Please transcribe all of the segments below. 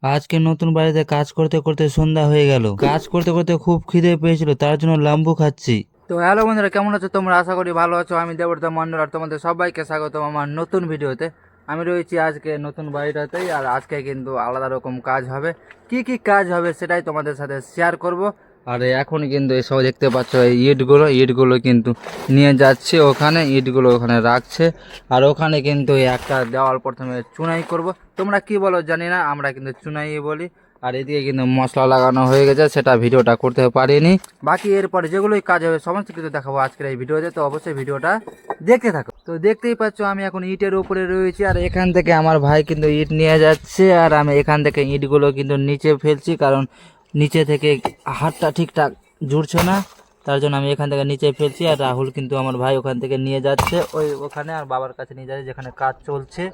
আজকে নতুন বাড়িতে কাজ করতে করতে সন্ধ্যা হয়ে গেল। কাজ করতে করতে খুব খিদে পেয়েছিল, তার জন্য লাম্বু খাচ্ছি। তো হ্যালো বন্ধুরা, কেমন আছো তোমরা? আশা করি ভালো আছো। আমি দেবব্রত মন্ডল আর তোমাদের সবাইকে স্বাগতম আমার নতুন ভিডিওতে। আমি রয়েছি আজকে নতুন বাড়িটাতেই, আর আজকে কিন্তু আলাদা রকম কাজ হবে। কি কি কাজ হবে সেটাই তোমাদের সাথে শেয়ার করব। আর এখন কিন্তু এসব দেখতে পাচ্ছ, এই ইটগুলো কিন্তু নিয়ে যাচ্ছে ওখানে, ইটগুলো ওখানে রাখছে। আর ওখানে কিন্তু একটা দেওয়াল প্রথমে চুনাই করব। তোমরা কি বলো জানি না, আমরা কিন্তু চুনাই বলি। আর এদিকে কিন্তু মশলা লাগানো হয়ে গেছে, সেটা ভিডিওটা করতে পারিনি। বাকি এরপরে যেগুলোই কাজ হবে সমস্ত কিছু দেখাবো আজকের এই ভিডিওতে, তো অবশ্যই ভিডিওটা দেখতে থাকো। তো দেখতেই পাচ্ছ আমি এখন ইটের উপরে রয়েছি, আর এখান থেকে আমার ভাই কিন্তু ইট নিয়ে যাচ্ছে, আর আমি এখান থেকে ইটগুলো কিন্তু নিচে ফেলছি, কারণ নিচে থেকে হাতটা ঠিকঠাক জুড়ছে না, তার জন্য আমি এখান থেকে নিচে ফেলছি। আর রাহুল কিন্তু আমার ভাই ওখান থেকে নিয়ে যাচ্ছে ওখানে, আর বাবার কাছে নিয়ে যাচ্ছে যেখানে কাজ চলছে।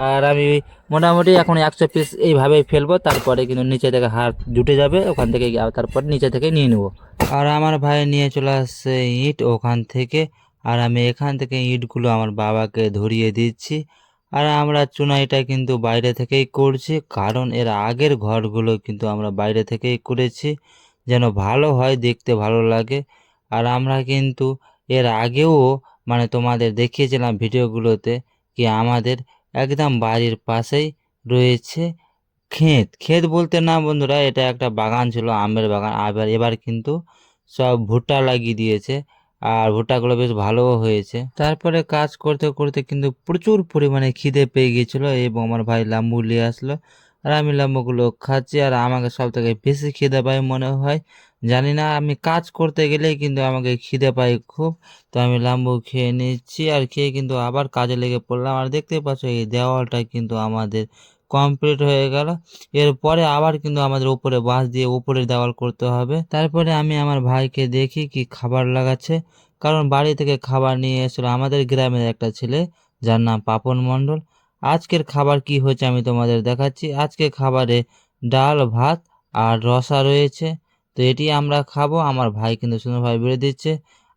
আর আমি মোটামুটি এখন 100 পিস এইভাবেই ফেলবো, তারপরে কিন্তু নিচে থেকে হাত জুটে যাবে ওখান থেকে, তারপর নিচে থেকে নিয়ে নেবো। আর আমার ভাই নিয়ে চলে আসছে ইট ওখান থেকে, আর আমি এখান থেকে ইটগুলো আমার বাবাকে ধরিয়ে দিচ্ছি। আর আমরা চুনাইটা কিন্তু বাইরে থেকেই করছি, কারণ এর আগের ঘরগুলো কিন্তু আমরা বাইরে থেকেই করেছি, যেন ভালো হয়, দেখতে ভালো লাগে। আর আমরা কিন্তু এর আগেও তোমাদের দেখিয়েছিলাম ভিডিওগুলোতে কি আমাদের একদম বাড়ির পাশেই রয়েছে ক্ষেত। ক্ষেত বলতে না বন্ধুরা, এটা একটা বাগান ছিল, আমের বাগান। এবার কিন্তু সব ভুট্টা লাগিয়ে দিয়েছে, আর ভুট্টাগুলো বেশ ভালোও হয়েছে। তারপরে কাজ করতে করতে কিন্তু প্রচুর পরিমাণে খিদে পেয়ে গিয়েছিল, এবং আমার ভাই লাম্বু নিয়ে আসলো, আর আমি লাম্বুগুলো খাচ্ছি। আর আমাকে সব থেকে বেশি খিদে পায় মনে হয়, জানি না, আমি কাজ করতে গেলেই কিন্তু আমাকে খিদে পাই খুব। তো আমি লাম্বু খেয়ে নিচ্ছি, আর খেয়ে কিন্তু আবার কাজে লেগে পড়লাম। আর দেখতে পাচ্ছ এই দেওয়ালটা কিন্তু আমাদের কমপ্লিট হয়ে গেল। এরপরে আবার কিন্তু আমাদের উপরে বাঁশ দিয়ে উপরের দেওয়াল করতে হবে। তারপরে আমি আমার ভাইকে দেখি কি খাবার লাগাচ্ছে, কারণ বাড়ি থেকে খাবার নিয়ে এসেছিল আমাদের গ্রামের একটা ছেলে, যার নাম পাপন মণ্ডল। আজকের খাবার কি হয়েছে আমি তোমাদের দেখাচ্ছি। আজকে খাবারে ডাল, ভাত আর রসা রয়েছে। তো এটি আমরা খাবো। আমার ভাই কিন্তু সুন্দরভাবে বেড়ে দিচ্ছে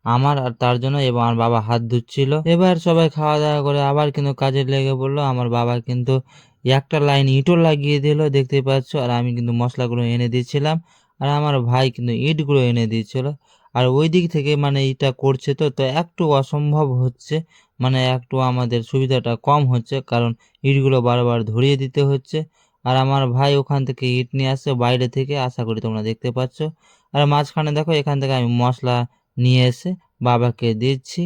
আমার আর তার জন্য, এবং আমার বাবা হাত ধুচ্ছিল। এবার সবাই খাওয়া দাওয়া করে আবার কিন্তু কাজে লেগে পড়লো। আমার বাবা কিন্তু একটা লাইন ইটও লাগিয়ে দিল, দেখতে পাচ্ছ। আর আমি কিন্তু মশলাগুলো এনে দিয়েছিলাম, আর আমার ভাই কিন্তু ইটগুলো এনে দিয়েছিল। আর ওই দিক থেকে এটা করছে, তো তো একটু অসম্ভব হচ্ছে, একটু আমাদের সুবিধাটা কম হচ্ছে, কারণ ইটগুলো বারবার ধরিয়ে দিতে হচ্ছে। আর আমার ভাই ওখান থেকে ইট নিয়ে আসছে বাইরে থেকে, আশা করি তোমরা দেখতে পাচ্ছ। আর মাঝখানে দেখো, এখান থেকে আমি মশলা নিয়ে এসে বাবাকে দিচ্ছি।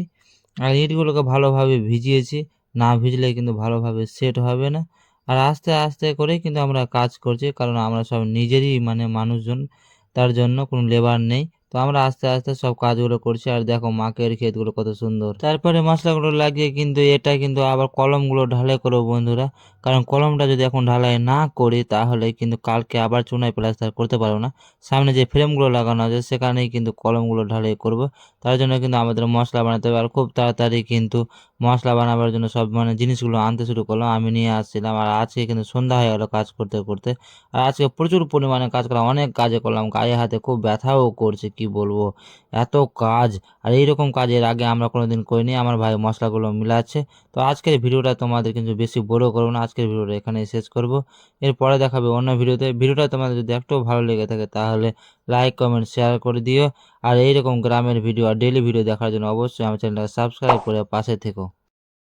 আর ইটগুলোকে ভালোভাবে ভিজিয়েছি, না ভিজলে কিন্তু ভালোভাবে সেট হবে না। আর আস্তে আস্তে করেই কিন্তু আমরা কাজ করছি, কারণ আমরা সব নিজেরই মানুষজন, তার জন্য কোনো লেবার নেই। তো আমরা আস্তে আস্তে সব কাজগুলো করছি। আর দেখো মাকের ক্ষেতগুলো কত সুন্দর। তারপরে মশলাগুলো লাগিয়ে কিন্তু এটা কিন্তু আবার কলমগুলো ঢালাই করবো বন্ধুরা, কারণ কলমটা যদি এখন ঢালাই না করি তাহলে কিন্তু কালকে আবার চুনাই প্লাস্টার করতে পারবো না। সামনে যে ফ্রেমগুলো লাগানো আছে সেখানেই কিন্তু কলমগুলো ঢালাই করব। তার জন্য কিন্তু আমাদের মশলা বানাতে হবে, আর খুব তাড়াতাড়ি কিন্তু মশলা বানাবার জন্য সব জিনিসগুলো আনতে শুরু করলাম, আমি নিয়ে আসছিলাম। আর আজকে কিন্তু সন্ধ্যা হয়ে গেল কাজ করতে করতে। আর আজকে প্রচুর পরিমাণে কাজ করলাম, অনেক কাজে করলাম, গায়ে হাতে খুব ব্যথাও করছে, কি বলবো, এত কাজ। আর এইরকম কাজ এর আগে আমরা কোনোদিন করিনি। আমার ভাই মশলাগুলো মিলাচ্ছে। তো আজকের ভিডিওটা তোমাদের কিন্তু বেশি বড় করবো না, আজকের ভিডিওটা এখানেই শেষ করব। এরপরে দেখাবে অন্য ভিডিওতে। ভিডিওটা তোমাদের যদি একটু ভালো লেগে থাকে তাহলে লাইক, কমেন্ট, শেয়ার করে দিও। আর এইরকম গ্রামের ভিডিও আর ডেইলি ভিডিও দেখার জন্য অবশ্যই আমার চ্যানেলটা সাবস্ক্রাইব করে পাশে থেকো।